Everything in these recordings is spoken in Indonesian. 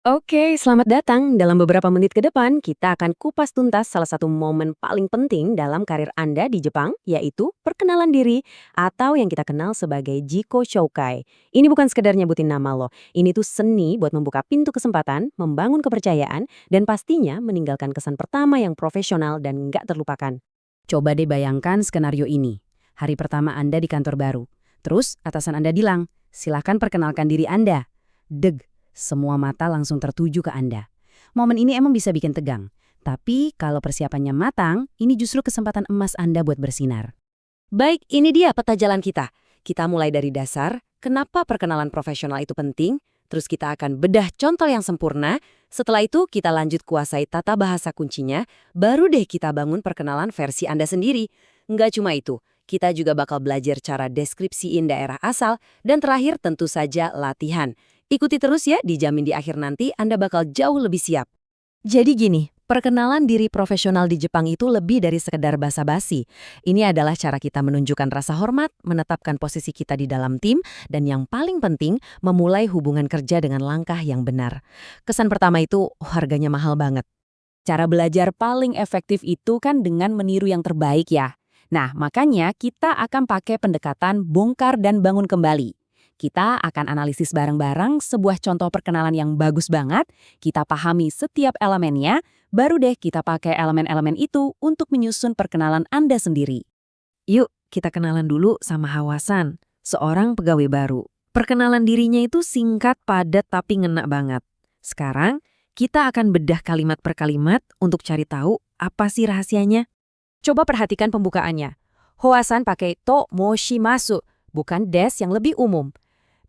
Oke, selamat datang. Dalam beberapa menit ke depan, kita akan kupas tuntas salah satu momen paling penting dalam karir Anda di Jepang, yaitu perkenalan diri atau yang kita kenal sebagai Jiko Shoukai. Ini bukan sekedar nyebutin nama loh. Ini tuh seni buat membuka pintu kesempatan, membangun kepercayaan, dan pastinya meninggalkan kesan pertama yang profesional dan nggak terlupakan. Coba deh bayangkan skenario ini. Hari pertama Anda di kantor baru. Terus atasan Anda bilang, silakan perkenalkan diri Anda. Deg. Semua mata langsung tertuju ke Anda. Momen ini emang bisa bikin tegang. Tapi kalau persiapannya matang, ini justru kesempatan emas Anda buat bersinar. Baik, ini dia peta jalan kita. Kita mulai dari dasar, kenapa perkenalan profesional itu penting, terus kita akan bedah contoh yang sempurna, setelah itu kita lanjut kuasai tata bahasa kuncinya, baru deh kita bangun perkenalan versi Anda sendiri. Nggak cuma itu, kita juga bakal belajar cara deskripsiin daerah asal, dan terakhir tentu saja latihan. Ikuti terus ya, dijamin di akhir nanti Anda bakal jauh lebih siap. Jadi gini, perkenalan diri profesional di Jepang itu lebih dari sekedar basa-basi. Ini adalah cara kita menunjukkan rasa hormat, menetapkan posisi kita di dalam tim, dan yang paling penting, memulai hubungan kerja dengan langkah yang benar. Kesan pertama itu harganya mahal banget. Cara belajar paling efektif itu kan dengan meniru yang terbaik ya. Nah, makanya kita akan pakai pendekatan bongkar dan bangun kembali. Kita akan analisis bareng-bareng sebuah contoh perkenalan yang bagus banget, kita pahami setiap elemennya, baru deh kita pakai elemen-elemen itu untuk menyusun perkenalan Anda sendiri. Yuk, kita kenalan dulu sama Hawasan, seorang pegawai baru. Perkenalan dirinya itu singkat, padat, tapi ngena banget. Sekarang, kita akan bedah kalimat per kalimat untuk cari tahu apa sih rahasianya. Coba perhatikan pembukaannya. Hawasan pakai to moshimasu, bukan des yang lebih umum.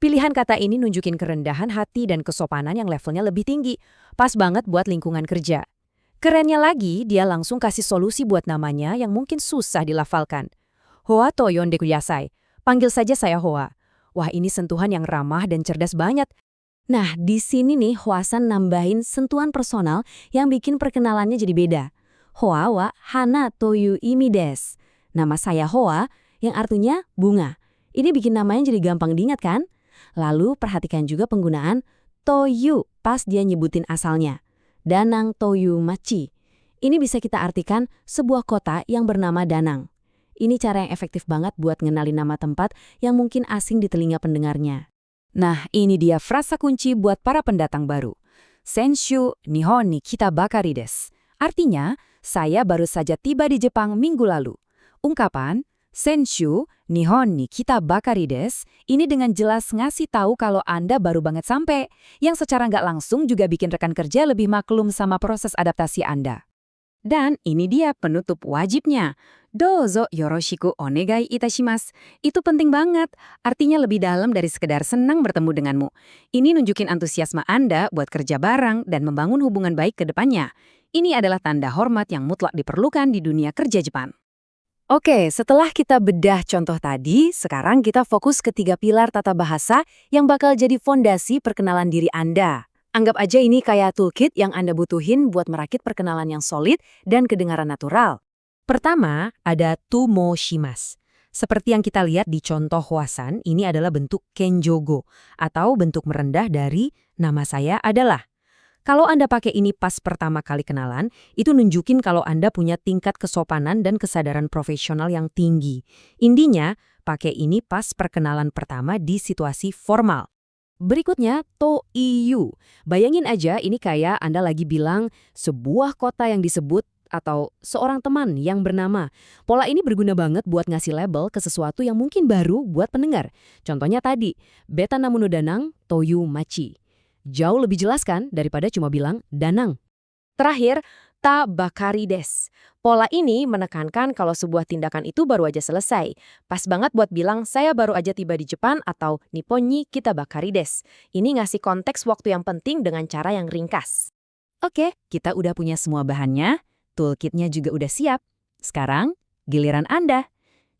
Pilihan kata ini nunjukin kerendahan hati dan kesopanan yang levelnya lebih tinggi. Pas banget buat lingkungan kerja. Kerennya lagi, dia langsung kasih solusi buat namanya yang mungkin susah dilafalkan. Hoa to yondeku yasai. Panggil saja saya Hoa. Wah, ini sentuhan yang ramah dan cerdas banget. Nah, di sini nih Hoasan nambahin sentuhan personal yang bikin perkenalannya jadi beda. Hoa wa hana toyu imi desu. Nama saya Hoa yang artinya bunga. Ini bikin namanya jadi gampang diingat kan? Lalu perhatikan juga penggunaan toyu pas dia nyebutin asalnya. Danang Toyu Machi. Ini bisa kita artikan sebuah kota yang bernama Danang. Ini cara yang efektif banget buat ngenalin nama tempat yang mungkin asing di telinga pendengarnya. Nah, ini dia frasa kunci buat para pendatang baru. Senshu Nihon ni kita bakari desu. Artinya, saya baru saja tiba di Jepang minggu lalu. Ungkapan Senshu Nihon ni kita bakari desu ini dengan jelas ngasih tahu kalau Anda baru banget sampai, yang secara nggak langsung juga bikin rekan kerja lebih maklum sama proses adaptasi Anda. Dan ini dia penutup wajibnya. Dozo yoroshiku onegai itashimasu. Itu penting banget. Artinya lebih dalam dari sekedar senang bertemu denganmu. Ini nunjukin antusiasme Anda buat kerja bareng dan membangun hubungan baik ke depannya. Ini adalah tanda hormat yang mutlak diperlukan di dunia kerja Jepang. Oke, setelah kita bedah contoh tadi, sekarang kita fokus ke 3 pilar tata bahasa yang bakal jadi fondasi perkenalan diri Anda. Anggap aja ini kayak toolkit yang Anda butuhin buat merakit perkenalan yang solid dan kedengaran natural. Pertama, ada tumoshimasu. Seperti yang kita lihat di contoh Hwasan, ini adalah bentuk kenjogo, atau bentuk merendah dari nama saya adalah. Kalau Anda pakai ini pas pertama kali kenalan, itu nunjukin kalau Anda punya tingkat kesopanan dan kesadaran profesional yang tinggi. Intinya, pakai ini pas perkenalan pertama di situasi formal. Berikutnya, to iyu. Bayangin aja ini kayak Anda lagi bilang sebuah kota yang disebut atau seorang teman yang bernama. Pola ini berguna banget buat ngasih label ke sesuatu yang mungkin baru buat pendengar. Contohnya tadi, beta namuno danang toyu machi. Jauh lebih jelas kan daripada cuma bilang danang. Terakhir, ta bakari desu. Pola ini menekankan kalau sebuah tindakan itu baru aja selesai. Pas banget buat bilang saya baru aja tiba di Jepang atau Nippon ni kita bakari desu. Ini ngasih konteks waktu yang penting dengan cara yang ringkas. Oke, kita udah punya semua bahannya, toolkitnya juga udah siap. Sekarang, giliran Anda.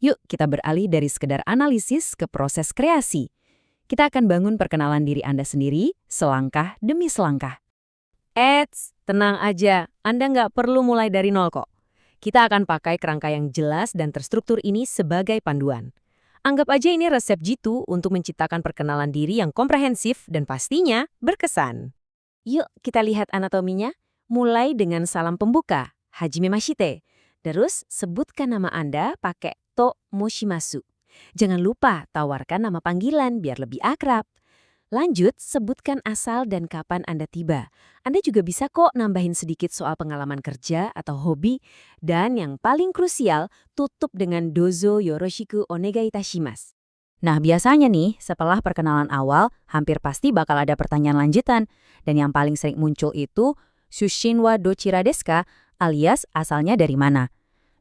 Yuk kita beralih dari sekedar analisis ke proses kreasi. Kita akan bangun perkenalan diri Anda sendiri, selangkah demi selangkah. Eits, tenang aja, Anda nggak perlu mulai dari nol kok. Kita akan pakai kerangka yang jelas dan terstruktur ini sebagai panduan. Anggap aja ini resep jitu untuk menciptakan perkenalan diri yang komprehensif dan pastinya berkesan. Yuk kita lihat anatominya. Mulai dengan salam pembuka, Hajime Mashite. Terus sebutkan nama Anda pakai to moshimasu. Jangan lupa tawarkan nama panggilan biar lebih akrab. Lanjut, sebutkan asal dan kapan Anda tiba. Anda juga bisa kok nambahin sedikit soal pengalaman kerja atau hobi. Dan yang paling krusial, tutup dengan dozo yoroshiku onegai itashimasu. Nah, biasanya nih, setelah perkenalan awal, hampir pasti bakal ada pertanyaan lanjutan. Dan yang paling sering muncul itu, Shushin wa dochira desu ka, alias asalnya dari mana.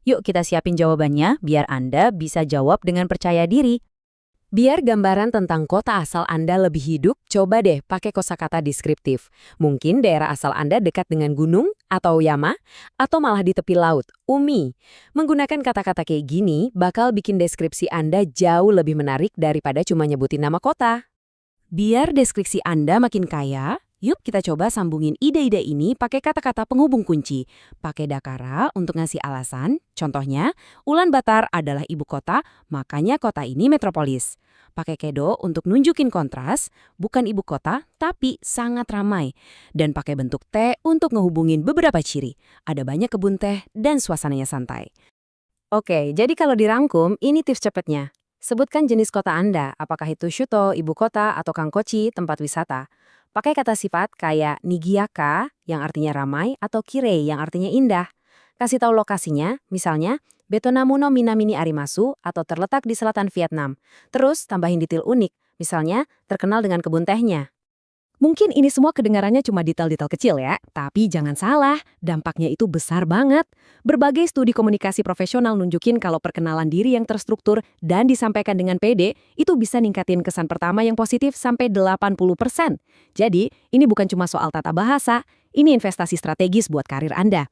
Yuk kita siapin jawabannya, biar Anda bisa jawab dengan percaya diri. Biar gambaran tentang kota asal Anda lebih hidup, coba deh pakai kosakata deskriptif. Mungkin daerah asal Anda dekat dengan gunung, atau yama, atau malah di tepi laut, umi. Menggunakan kata-kata kayak gini bakal bikin deskripsi Anda jauh lebih menarik daripada cuma nyebutin nama kota. Biar deskripsi Anda makin kaya, yuk kita coba sambungin ide-ide ini pakai kata-kata penghubung kunci. Pakai dakara untuk ngasih alasan, contohnya, Ulaanbaatar adalah ibu kota, makanya kota ini metropolis. Pakai kedo untuk nunjukin kontras, bukan ibu kota, tapi sangat ramai. Dan pakai bentuk T untuk ngehubungin beberapa ciri. Ada banyak kebun teh dan suasananya santai. Oke, jadi kalau dirangkum, ini tips cepatnya. Sebutkan jenis kota Anda, apakah itu Shuto, ibu kota, atau Kankochi, tempat wisata. Pakai kata sifat kayak Nigiaka, yang artinya ramai, atau Kirei, yang artinya indah. Kasih tahu lokasinya, misalnya, Betonamu no Minami ni Arimasu, atau terletak di selatan Vietnam. Terus, tambahin detail unik, misalnya, terkenal dengan kebun tehnya. Mungkin ini semua kedengarannya cuma detail-detail kecil ya, tapi jangan salah, dampaknya itu besar banget. Berbagai studi komunikasi profesional nunjukin kalau perkenalan diri yang terstruktur dan disampaikan dengan pede, itu bisa ningkatin kesan pertama yang positif sampai 80%. Jadi, ini bukan cuma soal tata bahasa, ini investasi strategis buat karir Anda.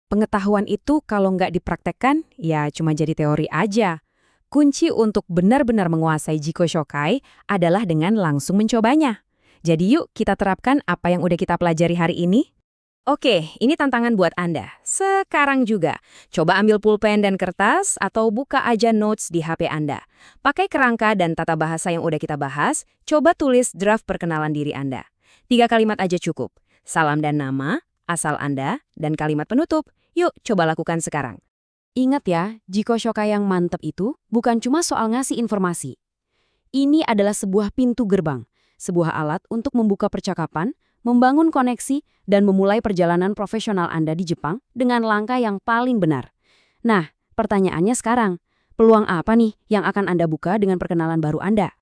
Pengetahuan itu kalau nggak dipraktekkan, ya cuma jadi teori aja. Kunci untuk benar-benar menguasai Jiko Shokai adalah dengan langsung mencobanya. Jadi yuk kita terapkan apa yang udah kita pelajari hari ini. Oke, ini tantangan buat Anda. Sekarang juga, coba ambil pulpen dan kertas atau buka aja notes di HP Anda. Pakai kerangka dan tata bahasa yang udah kita bahas, coba tulis draft perkenalan diri Anda. 3 kalimat aja cukup. Salam dan nama, asal Anda, dan kalimat penutup. Yuk, coba lakukan sekarang. Ingat ya, Jiko Shokai yang mantep itu bukan cuma soal ngasih informasi. Ini adalah sebuah pintu gerbang. Sebuah alat untuk membuka percakapan, membangun koneksi, dan memulai perjalanan profesional Anda di Jepang dengan langkah yang paling benar. Nah, pertanyaannya sekarang, peluang apa nih yang akan Anda buka dengan perkenalan baru Anda?